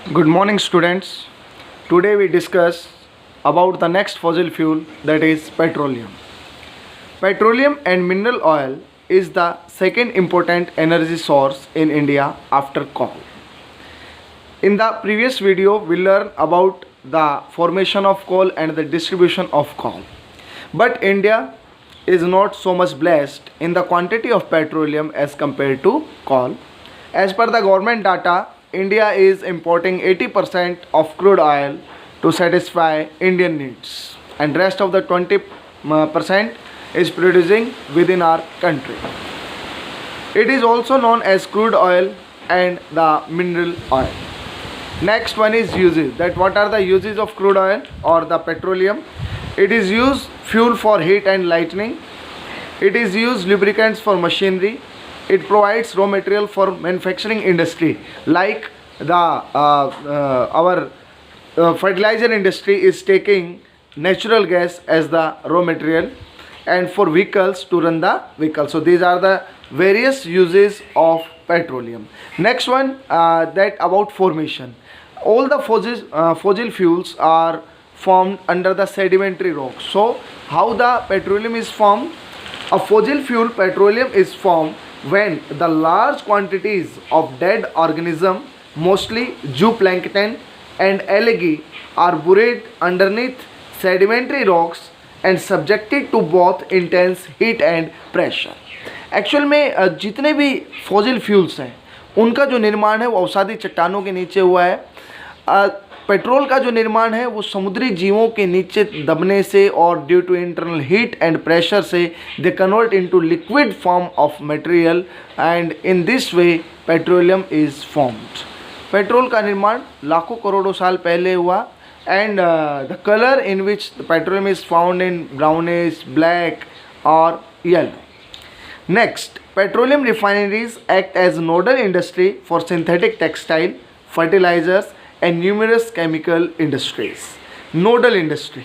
Good morning, students. Today we discuss about the next fossil fuel, that is petroleum. Petroleum and mineral oil is the second important energy source in India after coal. In the previous video we learned about the formation of coal and the distribution of coal. But India is not so much blessed in the quantity of petroleum as compared to coal. As per the government data, India is importing 80% of crude oil to satisfy Indian needs, and rest of the 20% is producing within our country. It is also known as crude oil and the mineral oil. Next one is uses. That what are the uses of crude oil or the petroleum? It is used fuel for heat and lighting. It is used lubricants for machinery. It provides raw material for manufacturing industry, like the our fertilizer industry is taking natural gas as the raw material, and for vehicles to run the vehicle. So these are the various uses of petroleum. Next one, that about formation. All the fossil fuels are formed under the sedimentary rocks. So how the petroleum is formed? A fossil fuel petroleum is formed when the large quantities of dead organism, mostly zooplankton and algae, are buried underneath sedimentary rocks and subjected to both intense heat and pressure. Actual में जितने भी fossil fuels हैं उनका जो निर्माण है वो अवसादी चट्टानों के नीचे हुआ है. पेट्रोल का जो निर्माण है वो समुद्री जीवों के नीचे दबने से और due to internal heat and pressure से they convert into liquid form of material, and in this way petroleum is formed. Petrol का निर्माण लाखों करोड़ों साल पहले हुआ, and the colour in which the petroleum is found in brownish, black और yellow. Next, petroleum refineries act as nodal industry for synthetic textile, fertilizers and numerous chemical industries. Nodal industry.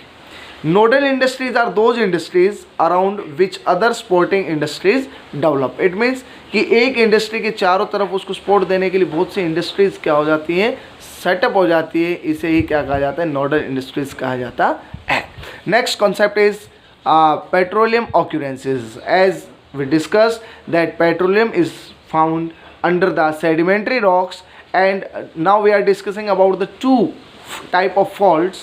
Nodal industries are those industries around which other supporting industries develop. It means कि एक industry के चारों तरफ उसको support देने के लिए बहुत सी इंडस्ट्रीज क्या हो जाती हैं, सेटअप हो जाती है. इसे ही क्या कहा जाता है, नोडल इंडस्ट्रीज कहा जाता है. Next concept is petroleum occurrences. As we discussed that petroleum is found under the sedimentary rocks, and now we are discussing about the two type of faults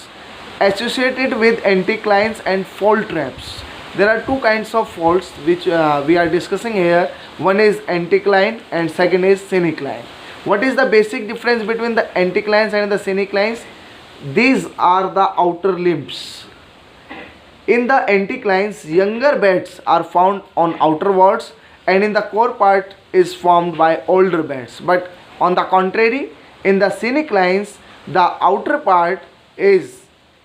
associated with anticlines and fault traps. There are two kinds of faults which we are discussing here. One is anticline and second is syncline. What is the basic difference between the anticlines and the synclines? These are the outer limbs. In the anticlines, younger beds are found on outer walls, and in the core part is formed by older beds. But on the contrary, in the synclines, the outer part is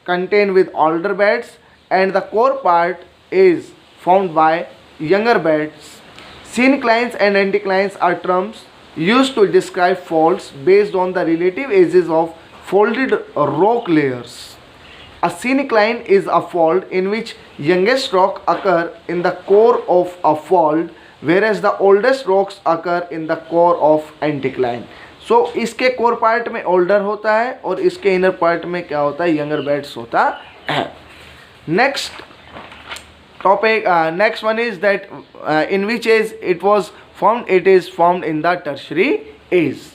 contained with older beds, and the core part is formed by younger beds. Synclines and anticlines are terms used to describe faults based on the relative ages of folded rock layers. A syncline is a fault in which youngest rock occur in the core of a fault, whereas the oldest rocks occur in the core of anticline. So इसके core part में older होता है और इसके inner part में क्या होता है, यंगर बेड्स होता है. Next topic, next one is that in which age it was formed. It is formed in the tertiary age.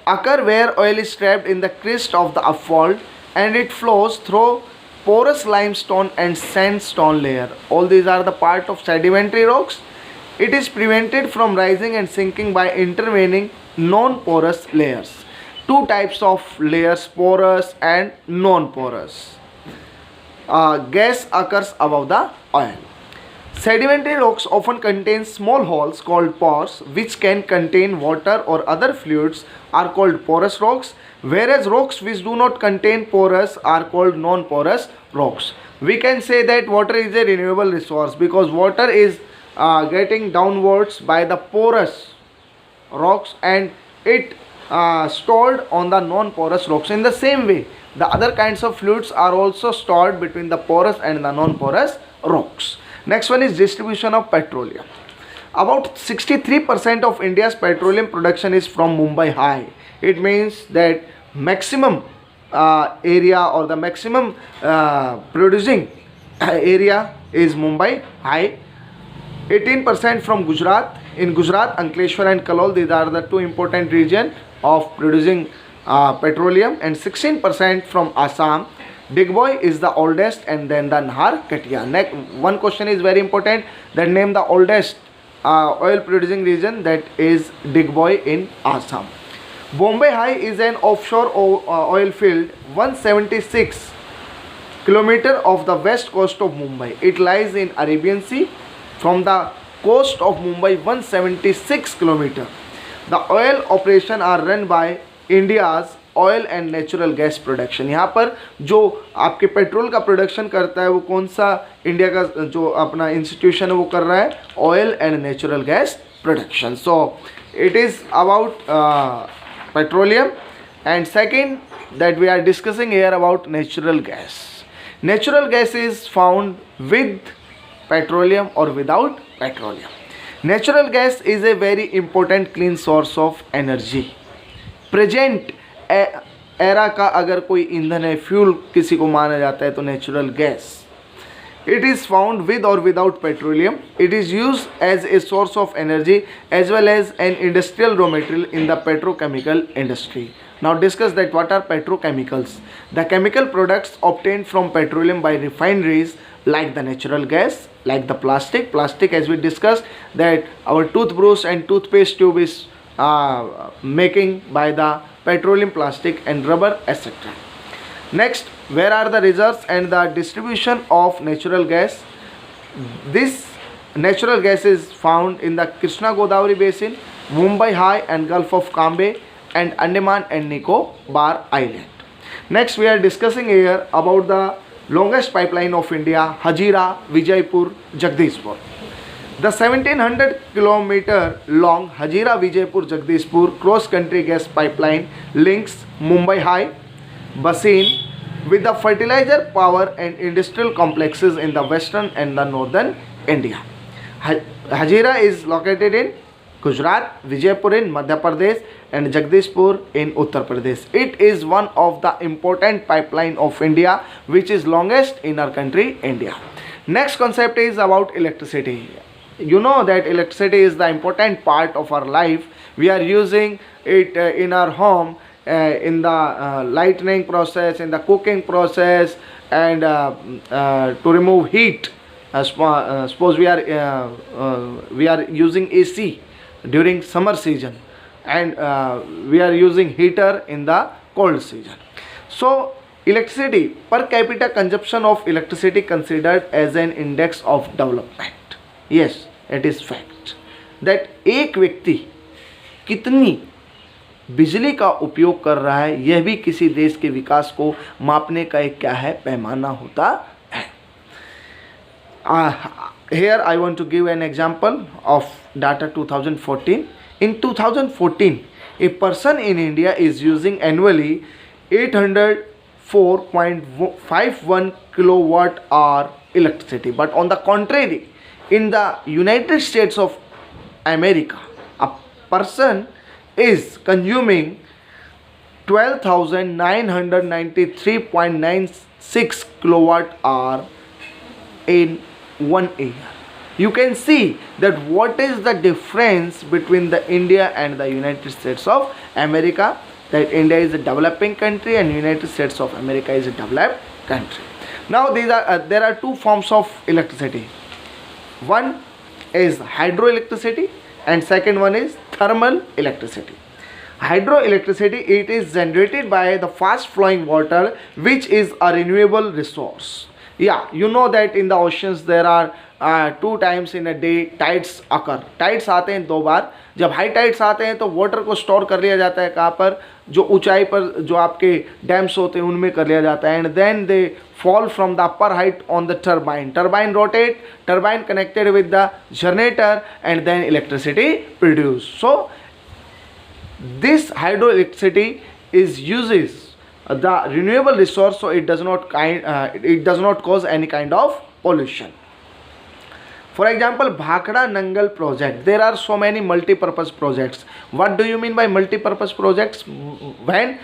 Occur where oil is trapped in the crest of the fault and it flows through porous limestone and sandstone layer. All these are the part of sedimentary rocks. It is prevented from rising and sinking by intervening non-porous layers. Two types of layers, porous and non-porous. Gas occurs above the oil. Sedimentary rocks often contain small holes called pores which can contain water or other fluids are called porous rocks, whereas rocks which do not contain pores are called non-porous rocks. We can say that water is a renewable resource because water is getting downwards by the porous rocks and it stored on the non-porous rocks. In the same way, the other kinds of fluids are also stored between the porous and the non-porous rocks. Next one is distribution of petroleum. About 63% of India's petroleum production is from Mumbai High. It means that maximum area or the maximum producing area is Mumbai high. 18% from Gujarat. In Gujarat, Ankleshwar and Kalol, these are the two important regions of producing petroleum, and 16% from Assam. Digboi is the oldest, and then the Nahar Katia. Next, one question is very important, that name the oldest oil producing region, that is Digboi in Assam. Bombay High is an offshore oil field 176 kilometer of the west coast of Mumbai. It lies in Arabian Sea. From the coast of Mumbai 176 kilometer. The oil operation are run by India's oil and natural gas production. यहाँ पर जो आपके petrol का production करता है वो कौन सा इंडिया का जो अपना इंस्टीट्यूशन है वो कर रहा है, oil and natural gas production. So it is about petroleum. And second that we are discussing here about natural gas. Natural gas is found with petroleum or without petroleum. Natural gas is a very important clean source of energy. Present era का अगर कोई ईंधन है, fuel किसी को माना जाता है तो natural gas. It is found with or without petroleum. It is used as a source of energy as well as an industrial raw material in the petrochemical industry. Now discuss that what are petrochemicals. The chemical products obtained from petroleum by refineries like the natural gas, like the plastic as we discussed that our toothbrush and toothpaste tube is making by the petroleum plastic and rubber etc. Next, where are the reserves and the distribution of natural gas? This natural gas is found in the Krishna Godavari basin, Mumbai High and Gulf of Cambay and Andaman and Nicobar Island. Next, we are discussing here about the longest pipeline of India, Hazira, Vijaypur, Jagdishpur. The 1700 kilometer long Hazira, Vijaypur, Jagdishpur cross country gas pipeline links Mumbai High basin with the fertilizer, power and industrial complexes in the western and the northern India. Hazira is located in Gujarat, Vijaypur in Madhya Pradesh and Jagdishpur in Uttar Pradesh. It is one of the important pipeline of India which is longest in our country India. Next concept is about electricity. You know that electricity is the important part of our life. We are using it in our home in the lightning process, in the cooking process and to remove heat. Suppose we are using AC during summer season and we are using heater in the cold season. So electricity, per capita consumption of electricity considered as an index of development. Yes, it is fact that एक व्यक्ति कितनी बिजली का उपयोग कर रहा है यह भी किसी देश के विकास को मापने का एक क्या है, पैमाना होता है. Here I want to give an example of data 2014. In 2014, a person in India is using annually 804.51 kilowatt hour electricity. But on the contrary, in the United States of America, a person is consuming 12,993.96 kilowatt hour in 1 year. You can see that what is the difference between the India and the United States of America, that India is a developing country and United States of America is a developed country. Now there are two forms of electricity. One is hydroelectricity and second one is thermal electricity. Hydroelectricity, it is generated by the fast flowing water which is a renewable resource. Yeah, you know that in the oceans there are 2 times in a day tides occur. Tides आते हैं 2 बार. जब high tides आते हैं तो water को store कर लिया जाता है कहाँ पर, जो ऊंचाई पर जो आपके डैम्स होते हैं उनमें कर लिया जाता है. And then they fall from the upper height on the turbine. Turbine rotate, turbine connected with the generator and then electricity produced. So this hydroelectricity uses the renewable resource, so it does not cause any kind of pollution. For example, Bhakra Nangal project. There are so many multi-purpose projects. What do you mean by multi-purpose projects? When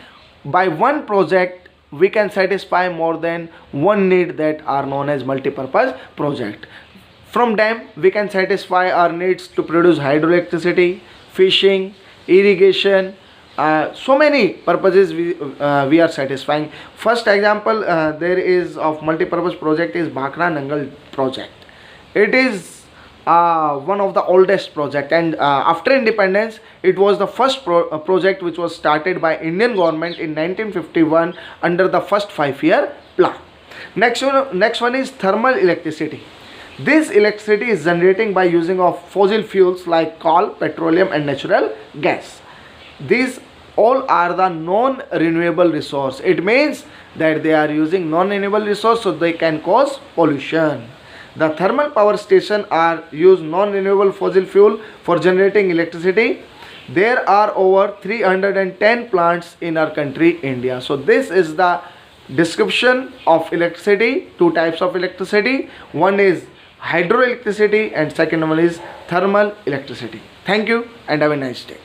By one project we can satisfy more than one need that are known as multipurpose project. From them we can satisfy our needs to produce hydroelectricity, fishing, irrigation, so many purposes we are satisfying. First example there is of multipurpose project is Bhakra Nangal project. It is one of the oldest project, and after independence it was the first project which was started by Indian government in 1951 under the first 5 year plan. Next one is thermal electricity. This electricity is generating by using of fossil fuels like coal, petroleum and natural gas. These all are the non-renewable resource. It means that they are using non-renewable resource, so they can cause pollution. The thermal power station are use non-renewable fossil fuel for generating electricity. There are over 310 plants in our country India. So this is the description of electricity. Two types of electricity. One is hydroelectricity and second one is thermal electricity. Thank you and have a nice day.